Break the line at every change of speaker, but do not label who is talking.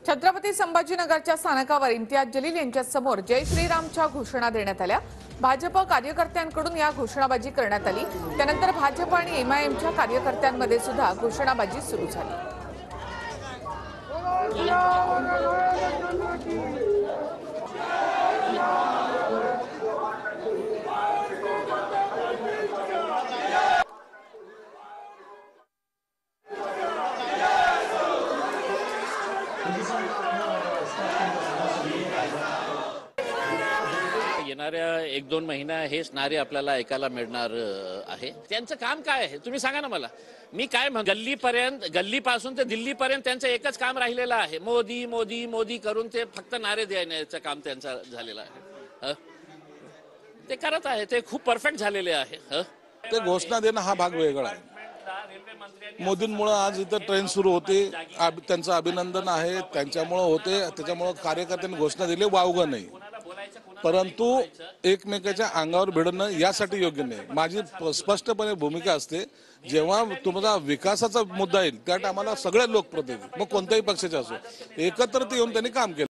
छत्रपती संभाजीनगरच्या स्थानकावर इम्तियाज जलील यांच्या समोर जय श्रीरामच्या घोषणा देण्यात आल्या। भाजप कार्यकर्त्यांकडून या घोषणाबाजी करण्यात आली। त्यानंतर भाजप आणि एमआयएमच्या कार्यकर्त्यांमध्ये सुद्धा घोषणाबाजी सुरू झाली।
येणाऱ्या 1-2 महिना हेच नारे आपल्याला ऐकायला मिळणार आहे। त्यांचं काम काय आहे तुम्ही सांगा ना मला। मी काय गल्लीपासून ते दिल्लीपर्यंत त्यांचं एकच काम राहिलेलं आहे, मोदी मोदी मोदी करून ते फक्त नारे देण्याचं काम त्यांचं झालेलं आहे। ते करत आहे, ते खूप परफेक्ट झालेले आहे।
ते घोषणा देणं हा भाग वेगळा आहे। मोदींमुळे आज इथं ट्रेन सुरू होते, त्यांचं अभिनंदन आहे, त्यांच्यामुळे होते, त्याच्यामुळे कार्यकर्त्यांनी घोषणा दिली वावगं नाही, परंतु एकमेकाच्या अंगावर भिडणं यासाठी योग्य नाही। माझी स्पष्टपणे भूमिका असते, जेव्हा तुमचा विकासाचा मुद्दा येईल त्या टायमाला सगळे लोकप्रतिनिधी मग कोणत्याही पक्षाचे असो एकत्रित येऊन त्यांनी काम केलं।